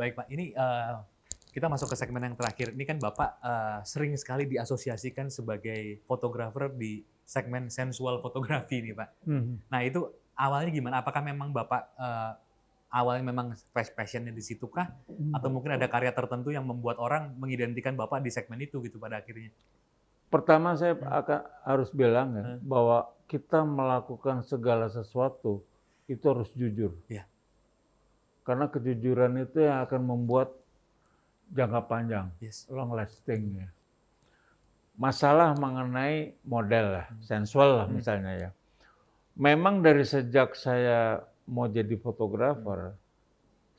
Baik Pak, ini kita masuk ke segmen yang terakhir. Ini kan Bapak sering sekali diasosiasikan sebagai fotografer di segmen sensual fotografi nih Pak. Mhm. Nah itu awalnya gimana? Apakah memang Bapak awalnya memang passionnya di situ kah? Atau mungkin ada karya tertentu yang membuat orang mengidentikan Bapak di segmen itu gitu pada akhirnya? Pertama saya harus bilang ya, Hmm. bahwa kita melakukan segala sesuatu itu harus jujur. Iya. Karena kejujuran itu yang akan membuat jangka panjang, Yes. long lasting ya. Masalah mengenai model lah, sensual lah misalnya ya. Memang dari sejak saya mau jadi fotografer,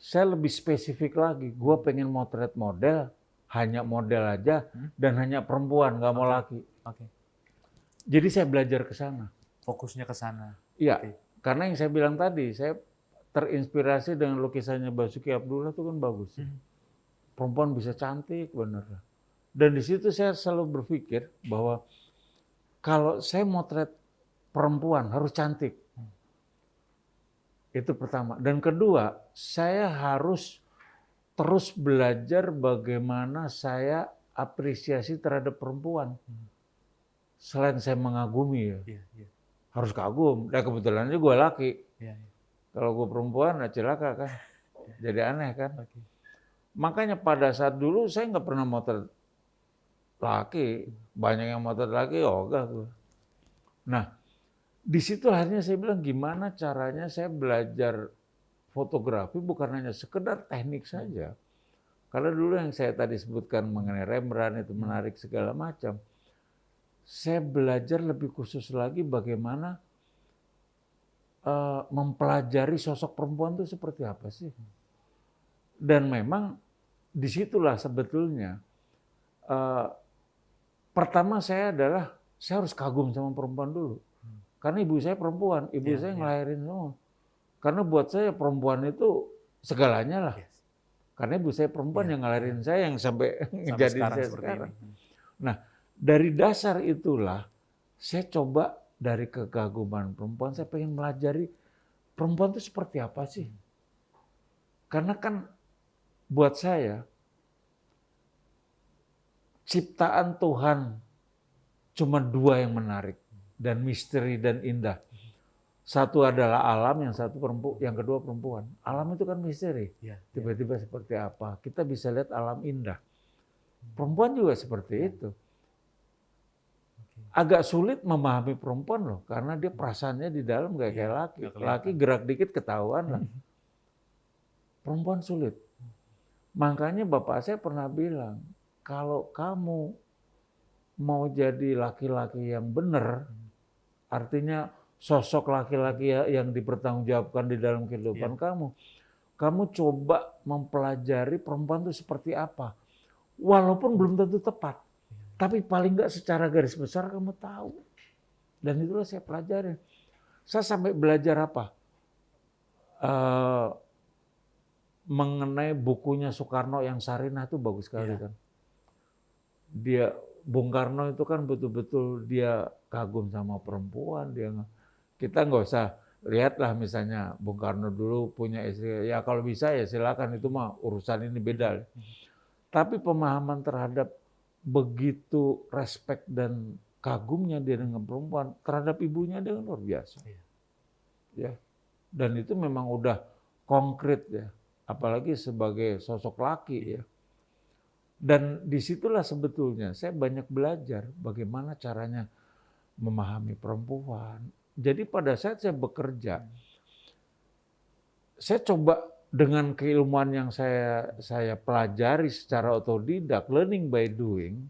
saya lebih spesifik lagi. Gue pengen motret model, hanya model aja, dan hanya perempuan, nggak mau laki. Oke. Jadi saya belajar ke sana. Fokusnya ke sana. Iya, Oke. karena yang saya bilang tadi, saya terinspirasi dengan lukisannya Basuki Abdullah itu kan bagus. Perempuan bisa cantik, bener. Dan di situ saya selalu berpikir bahwa kalau saya motret perempuan harus cantik. Itu pertama. Dan kedua, saya harus terus belajar bagaimana saya apresiasi terhadap perempuan. Selain saya mengagumi ya, harus kagum. Dan kebetulan aja gue laki. Kalau gue perempuan, nah celaka kan. Jadi aneh kan. Makanya pada saat dulu saya nggak pernah motret laki. Banyak yang motret laki, ogah gue. Nah, di situ akhirnya saya bilang gimana caranya saya belajar fotografi bukan hanya sekedar teknik saja. Karena dulu yang saya tadi sebutkan mengenai Rembrandt itu menarik segala macam. Saya belajar lebih khusus lagi bagaimana mempelajari sosok perempuan itu seperti apa sih. Dan memang disitulah sebetulnya pertama saya harus kagum sama perempuan dulu. Karena ibu saya perempuan, ibu saya ngelahirin semua. Karena buat saya perempuan itu segalanya lah. Karena ibu saya perempuan yang ngelahirin saya, yang sampai ngejadiin saya sekarang. Nah, dari dasar itulah saya coba dari kekaguman perempuan, saya pengen melajari perempuan itu seperti apa sih. Karena kan buat saya ciptaan Tuhan cuma dua yang menarik dan misteri dan indah. Satu adalah alam, yang kedua perempuan. Alam itu kan misteri. Tiba-tiba seperti apa? Kita bisa lihat alam indah. Perempuan juga seperti itu. Agak sulit memahami perempuan loh, karena dia perasaannya di dalam nggak kayak laki. Laki gerak dikit ketahuan lah. Perempuan sulit. Makanya bapak saya pernah bilang, kalau kamu mau jadi laki-laki yang benar, artinya sosok laki-laki yang dipertanggungjawabkan di dalam kehidupan kamu, kamu coba mempelajari perempuan itu seperti apa. Walaupun belum tentu tepat, tapi paling nggak secara garis besar kamu tahu. Dan itulah saya pelajari. Saya sampai belajar apa? Mengenai bukunya Soekarno yang Sarinah itu bagus sekali kan. Bung Karno itu kan betul-betul dia kagum sama perempuan. Kita nggak usah lihatlah misalnya Bung Karno dulu punya istri. Ya kalau bisa ya silakan, itu mah urusan ini beda. Tapi pemahaman terhadap begitu respect dan kagumnya dia dengan perempuan, terhadap ibunya dia luar biasa. Ya. Dan itu memang udah konkret ya. Apalagi sebagai sosok laki ya. Dan disitulah sebetulnya saya banyak belajar bagaimana caranya memahami perempuan. Jadi pada saat saya bekerja, saya coba dengan keilmuan yang saya pelajari secara otodidak, learning by doing,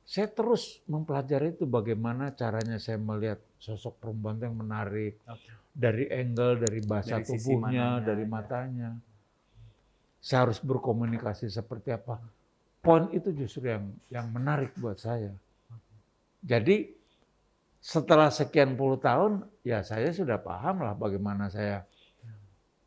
saya terus mempelajari itu bagaimana caranya saya melihat sosok perempuan yang menarik. Dari angle, dari bahasa tubuhnya, dari matanya. Saya harus berkomunikasi seperti apa. Poin itu justru yang menarik buat saya. Jadi setelah sekian puluh tahun, ya saya sudah paham lah bagaimana saya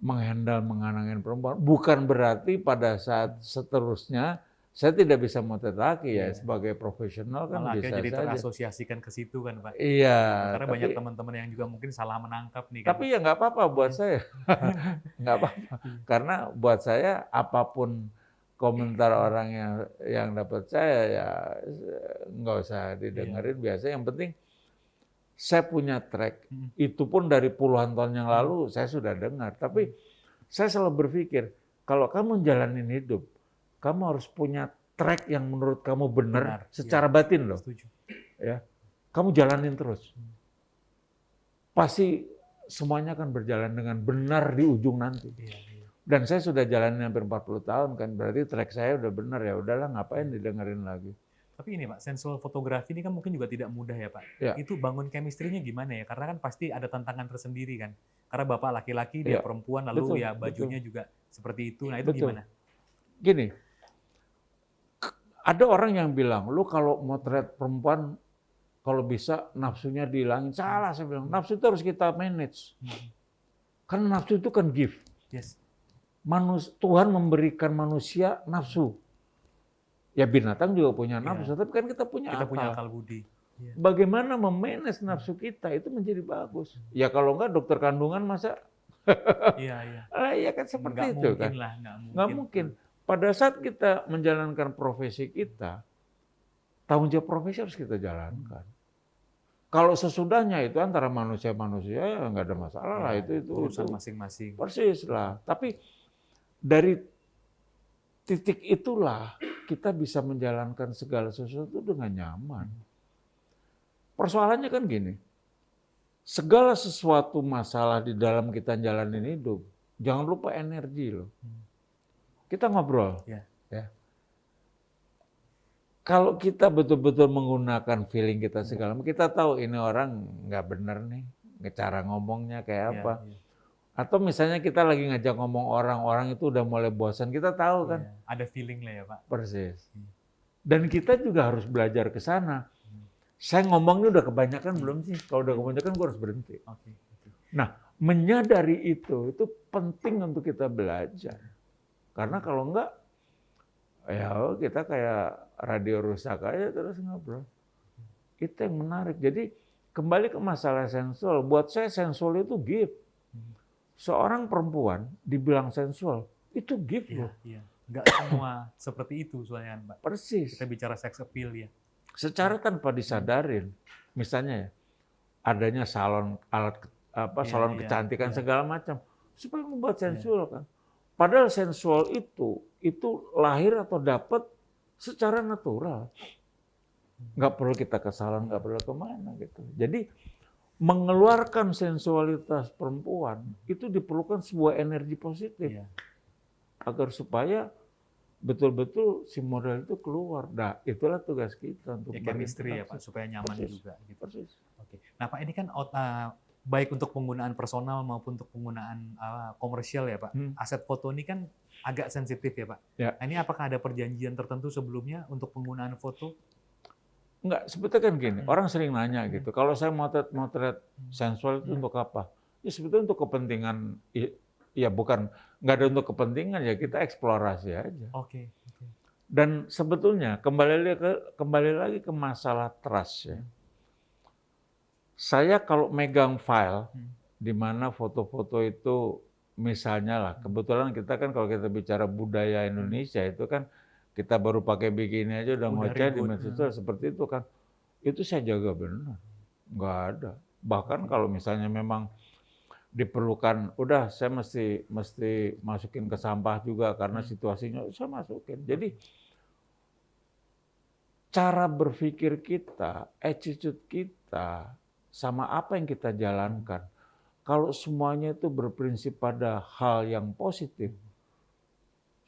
menganangin perempuan. Bukan berarti pada saat seterusnya Saya tidak bisa motret laki ya, Iya. sebagai profesional kan Malah bisa akhirnya jadi saja. terasosiasikan ke situ kan, Pak. Iya, Karena banyak tapi teman-teman yang juga mungkin salah menangkap nih kan. tapi ya nggak apa-apa buat Iya. saya, nggak apa-apa. Iya. Karena buat saya apapun komentar orang yang dapat saya ya nggak usah Iya. didengerin biasa. Yang penting saya punya track. Mhm. Itu pun dari puluhan tahun yang lalu saya sudah dengar. Tapi saya selalu berpikir kalau kamu jalanin hidup, kamu harus punya track yang menurut kamu benar Benar, secara batin loh. Setuju. Ya, kamu jalanin terus. Pasti semuanya akan berjalan dengan benar di ujung nanti. Iya, iya. Dan saya sudah jalanin hampir 40 tahun kan, berarti track saya udah benar ya. Udahlah ngapain didengerin lagi. Tapi ini Pak, sensual fotografi ini kan mungkin juga tidak mudah ya Pak. Ya. Itu bangun chemistry-nya gimana ya? Karena kan pasti ada tantangan tersendiri kan. Karena Bapak laki-laki, dia Ya. perempuan, lalu Betul, ya bajunya juga seperti itu. Nah itu Betul. gimana? Gini, ada orang yang bilang, lu kalau motret perempuan kalau bisa nafsunya dihilangin. Salah, saya bilang. Nafsu itu harus kita manage. Karena nafsu itu kan gift. Yes. Tuhan memberikan manusia nafsu. Ya binatang juga punya Iya. nafsu, tapi kan kita punya Kita akal. punya akal budi. Iya. Bagaimana memanage nafsu kita itu menjadi bagus. Ya kalau enggak dokter kandungan masa Iya, iya. ya kan seperti Nggak itu mungkin kan. lah, Nggak mungkin. Pada saat kita menjalankan profesi kita, tanggung jawab profesi harus kita jalankan. Kalau sesudahnya itu antara manusia-manusia ya nggak ada masalah lah, Ya, itu urusan masing-masing. persis lah. Tapi dari titik itulah kita bisa menjalankan segala sesuatu dengan nyaman. Persoalannya kan gini, segala sesuatu masalah di dalam kita jalanin hidup, jangan lupa energi loh. Kita ngobrol. Ya. Ya. Kalau kita betul-betul menggunakan feeling kita segala, kita tahu ini orang nggak bener nih, cara ngomongnya kayak Iya, apa. iya. Atau misalnya kita lagi ngajak ngomong orang itu udah mulai bosan, kita tahu kan. Iya. Ada feeling lah ya Pak. Persis. Dan kita juga harus belajar ke sana. Saya ngomongnya udah kebanyakan belum sih? Kalau udah kebanyakan gue harus berhenti. Oke. Nah, menyadari itu penting untuk kita belajar. Karena kalau enggak, ya kita kayak radio rusak aja terus ngobrol. Itu yang menarik. Jadi kembali ke masalah sensual. Buat saya sensual itu gift. Seorang perempuan dibilang sensual, itu gift loh. Iya. Nggak semua seperti itu soalnya Pak. Persis. Kita bicara sex appeal ya. Secara tanpa disadarin. Misalnya ya, adanya salon salon kecantikan segala macam supaya membuat sensual kan. Padahal sensual itu lahir atau dapat secara natural. Nggak perlu kita ke salon, nggak perlu kemana gitu. Jadi mengeluarkan sensualitas perempuan itu diperlukan sebuah energi positif agar supaya betul-betul si model itu keluar. Nah, itulah tugas kita untuk chemistry ya Pak, supaya nyaman juga. Gitu. Persis. Oke. Nah Pak ini kan baik untuk penggunaan personal maupun untuk penggunaan komersial ya Pak. Aset foto ini kan agak sensitif ya Pak. Ya. Nah, ini apakah ada perjanjian tertentu sebelumnya untuk penggunaan foto? Enggak, sebetulnya kan gini, orang sering nanya gitu, kalau saya motret sensual itu untuk apa? Ya sebetulnya untuk kepentingan, ya bukan, nggak ada untuk kepentingan, ya kita eksplorasi aja. Oke. Dan sebetulnya kembali lagi ke masalah trust ya. Saya kalau megang file, di mana foto-foto itu misalnya lah, kebetulan kita kan kalau kita bicara budaya Indonesia itu kan kita baru pakai bikini aja udah ngoceh di media sosial seperti itu kan. Itu saya jaga benar. Nggak ada. Bahkan kalau misalnya memang diperlukan, udah saya mesti masukin ke sampah juga karena situasinya, saya masukin. Jadi cara berpikir kita, attitude kita, sama apa yang kita jalankan, kalau semuanya itu berprinsip pada hal yang positif,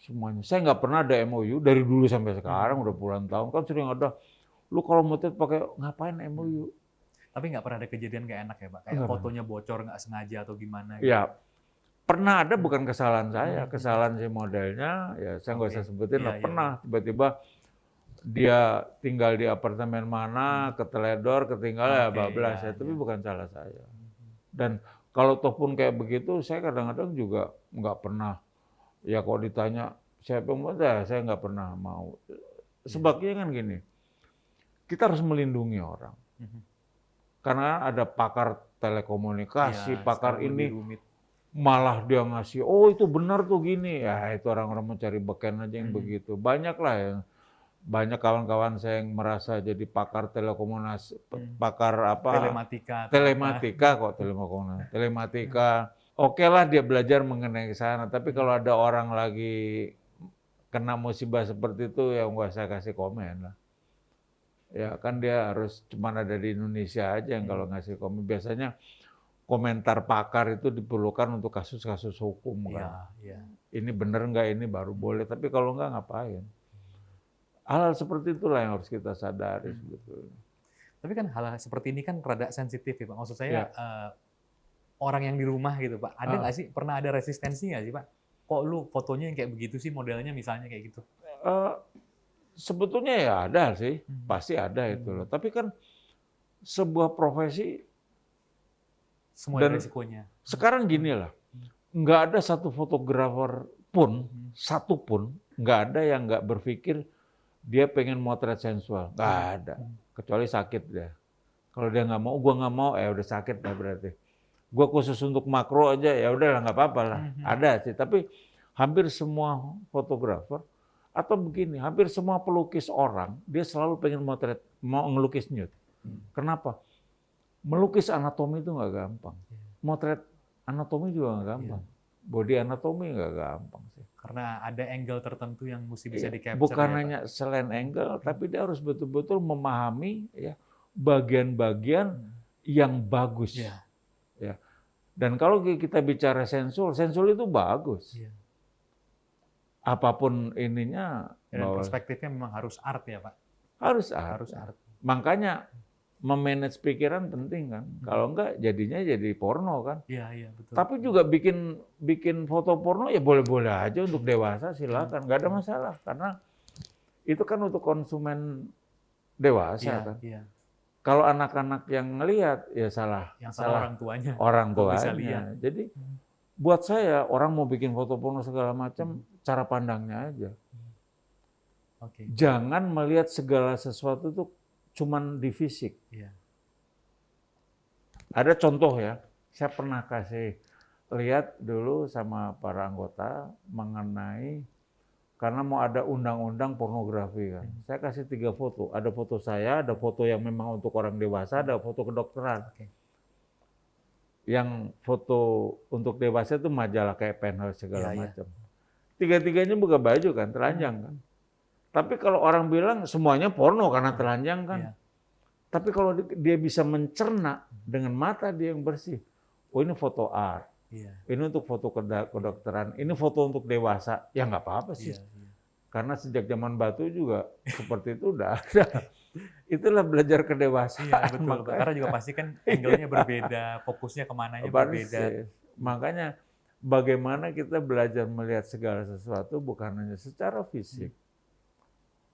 semuanya. Saya nggak pernah ada MOU dari dulu sampai sekarang, udah puluhan tahun. Kan sering ada, lu kalau motret pakai ngapain MOU? Tapi nggak pernah ada kejadian nggak enak ya Pak? Kayak fotonya bocor nggak sengaja atau gimana? Gitu. Ya, pernah ada, bukan kesalahan saya, kesalahan si modelnya. Ya saya nggak usah sebutin lah. Pernah tiba-tiba dia tinggal di apartemen mana, keteledor, ketinggalan, ya bablas ya. Tapi bukan salah saya. Dan kalau toh pun kayak begitu, saya kadang-kadang juga nggak pernah. Ya kalau ditanya, Siapa yang mau, saya nggak pernah mau. Sebabnya kan gini, kita harus melindungi orang. Karena ada pakar telekomunikasi, Iya, pakar sekarang lebih ini, rumit. malah dia ngasih, oh itu benar tuh gini. Ya itu orang-orang mencari beken aja yang begitu. Banyak lah yang, banyak kawan-kawan saya yang merasa jadi pakar telekomunikasi, pakar apa? Telematika atau apa. Telematika kok, telematika. Oke lah dia belajar mengenai sana, tapi kalau ada orang lagi kena musibah seperti itu, ya nggak saya kasih komen lah. Ya kan dia harus cuman ada di Indonesia aja yang kalau ngasih komen. Biasanya komentar pakar itu diperlukan untuk kasus-kasus hukum kan. Iya. Ini bener nggak, ini baru boleh. Tapi kalau nggak ngapain? Hal-hal seperti itulah yang harus kita sadari sebetulnya. Tapi kan hal seperti ini kan rada sensitif ya Pak. Maksud saya Ya. orang yang di rumah gitu Pak, ada nggak sih, pernah ada resistensi nggak sih Pak? Kok lu fotonya yang kayak begitu sih, modelnya misalnya kayak gitu? Sebetulnya ya ada sih, pasti ada itu loh. Tapi kan sebuah profesi, Semua ada dan resikonya. sekarang gini lah, nggak ada satu fotografer pun, satu pun, nggak ada yang nggak berpikir dia pengen motret sensual. Nggak ada, kecuali sakit dia. Kalau dia nggak mau, gua nggak mau, udah sakit lah berarti. Gua khusus untuk makro aja, ya udahlah nggak apa-apa lah. Ada sih, tapi hampir semua fotografer, atau begini, hampir semua pelukis orang, dia selalu pengen motret, mau ngelukis nude. Kenapa? Melukis anatomi itu nggak gampang. Motret anatomi juga nggak gampang. Body anatomi nggak gampang sih. Karena ada angle tertentu yang mesti bisa di-capture. Bukan ya, hanya selain angle, tapi dia harus betul-betul memahami ya bagian-bagian yang bagus. Ya. Ya. Dan kalau kita bicara sensul itu bagus. Ya. Apapun ininya. Dan perspektifnya memang harus art ya Pak? Harus art. Makanya memanage pikiran penting kan. Kalau enggak jadinya jadi porno kan. Iya betul. Tapi juga bikin foto porno ya boleh-boleh aja untuk dewasa, silakan, nggak ada masalah karena itu kan untuk konsumen dewasa kan. Iya. Kalau anak-anak yang ngelihat ya salah. Yang salah orang tuanya. Orang tuanya. Bisa lihat. Jadi buat saya orang mau bikin foto porno segala macam, cara pandangnya aja. Oke. Jangan melihat segala sesuatu itu cuman di fisik. Iya. Ada contoh ya, saya pernah kasih lihat dulu sama para anggota mengenai, karena mau ada undang-undang pornografi kan. Saya kasih 3 foto, ada foto saya, ada foto yang memang untuk orang dewasa, ada foto kedokteran. Yang foto untuk dewasa itu majalah kayak Penthouse segala macam. Tiga-tiganya buka baju kan, telanjang kan. Tapi kalau orang bilang semuanya porno karena telanjang kan. Tapi kalau dia bisa mencerna dengan mata dia yang bersih, oh ini foto art, ini untuk foto kedokteran, ini foto untuk dewasa, ya nggak apa-apa sih. Karena sejak zaman batu juga seperti itu udah ada. Itulah belajar kedewasaan. Iya betul, karena juga pasti kan angle-nya berbeda, fokusnya kemananya berbeda. Makanya bagaimana kita belajar melihat segala sesuatu bukan hanya secara fisik,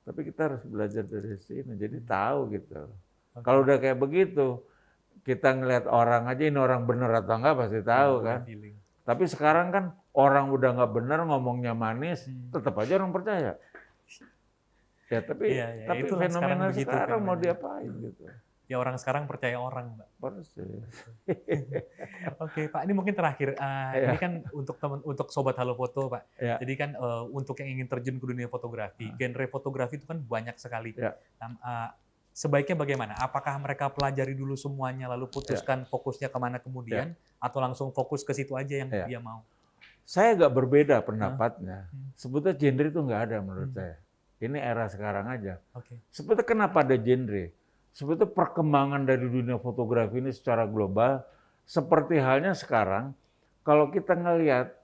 tapi kita harus belajar dari sini, jadi tahu gitu. Kalau udah kayak begitu, kita ngelihat orang aja ini orang bener atau enggak pasti tahu kan. Tapi sekarang kan orang udah nggak bener ngomongnya manis, tetap aja orang percaya. Ya tapi fenomena sekarang mau diapain gitu. Ya orang sekarang percaya orang, Mbak. Persis. Oke, Pak. Ini mungkin terakhir. Ini kan untuk sobat Halo Foto, Pak. Jadi kan untuk yang ingin terjun ke dunia fotografi, genre fotografi itu kan banyak sekali. Sebaiknya bagaimana? Apakah mereka pelajari dulu semuanya, lalu putuskan fokusnya kemana kemudian, atau langsung fokus ke situ aja yang dia mau? Saya agak berbeda pendapatnya. Sebetulnya genre itu nggak ada menurut saya. Ini era sekarang aja. Sebetulnya kenapa ada genre? Sebetulnya perkembangan dari dunia fotografi ini secara global, seperti halnya sekarang, kalau kita ngelihat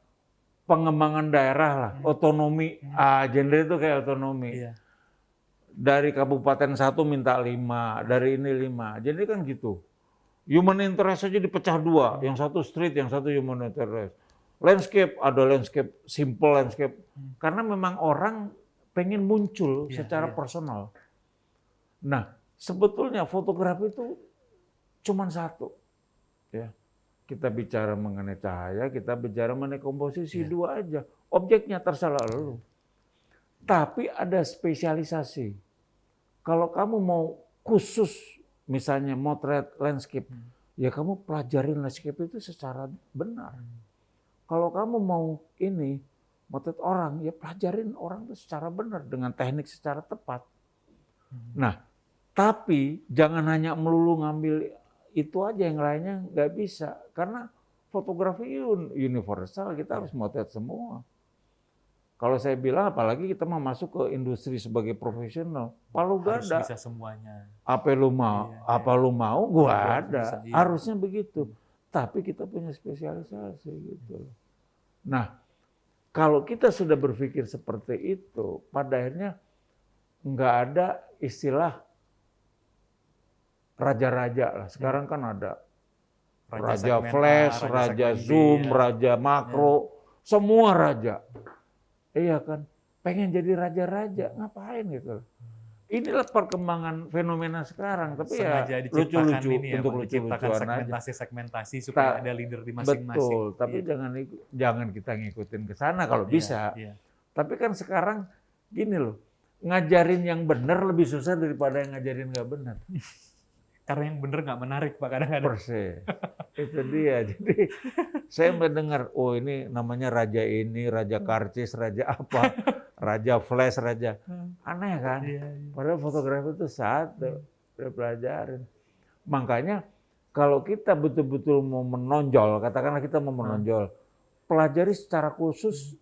pengembangan daerah lah, otonomi, genre itu kayak otonomi. Dari kabupaten 1 minta 5, dari ini 5. Jadi kan gitu. Human interest aja dipecah 2, yang satu street, yang satu human interest. Landscape, ada landscape, simple landscape. Karena memang orang pengen muncul secara personal. Nah, sebetulnya fotografi itu cuma satu. Ya. Kita bicara mengenai cahaya, kita bicara mengenai komposisi 2 aja. Objeknya terserah lu. Tapi ada spesialisasi. Kalau kamu mau khusus misalnya motret landscape, ya kamu pelajarin landscape itu secara benar. Kalau kamu mau ini motret orang, ya pelajarin orang itu secara benar dengan teknik secara tepat. Nah, tapi jangan hanya melulu ngambil itu aja, yang lainnya nggak bisa. Karena fotografi universal, kita harus motret semua. Kalau saya bilang, apalagi kita mau masuk ke industri sebagai profesional, palu gada. Harus bisa semuanya. Apa lu mau? Iya, apa lu mau? Gua ada. Bisa, iya. Harusnya begitu. Tapi kita punya spesialisasi gitu. Nah, kalau kita sudah berpikir seperti itu, pada akhirnya nggak ada istilah raja-raja lah. Sekarang kan ada raja flash, raja zoom, raja makro, semua raja. Iya kan, pengen jadi raja-raja, ngapain gitu. Inilah perkembangan fenomena sekarang, tapi sengaja ya lucu-lucu ya, untuk lucu-lucuan aja. Segmentasi supaya ada leader di masing-masing. Betul, tapi jangan kita ngikutin ke sana kalau bisa. Tapi kan sekarang gini loh, ngajarin yang benar lebih susah daripada yang ngajarin nggak benar. Karena yang benar nggak menarik Pak kadang-kadang. Persis. Itu dia. Jadi saya mendengar, oh ini namanya raja ini, raja karcis, raja apa, raja flash, raja. Aneh kan? Padahal fotografi itu satu, udah pelajarin. Makanya kalau kita betul-betul mau menonjol, katakanlah kita mau menonjol, pelajari secara khusus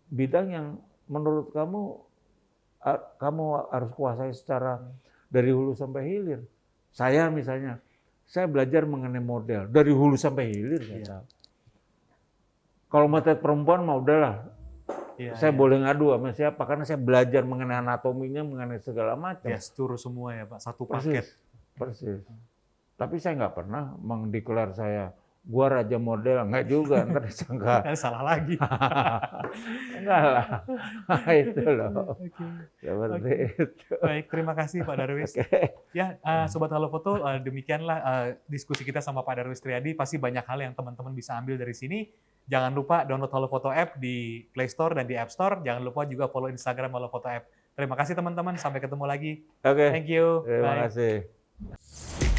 bidang yang menurut kamu harus kuasai secara dari hulu sampai hilir. Saya misalnya, saya belajar mengenai model dari hulu sampai hilir. Kalau motret perempuan mah udahlah, saya boleh ngadu sama siapa karena saya belajar mengenai anatominya, mengenai segala macam. Gestur semua ya Pak, satu paket. Persis. Tapi saya nggak pernah mendeklar saya, gua raja model, enggak juga, ntar disangka. Salah lagi. Enggak lah, itu loh. Seperti itu. Baik, terima kasih Pak Darwis. Ya, Sobat Halo Foto, demikianlah diskusi kita sama Pak Darwis Triadi. Pasti banyak hal yang teman-teman bisa ambil dari sini. Jangan lupa download Halo Foto App di Play Store dan di App Store. Jangan lupa juga follow Instagram Halo Foto App. Terima kasih teman-teman, sampai ketemu lagi. Oke. Thank you. Terima kasih.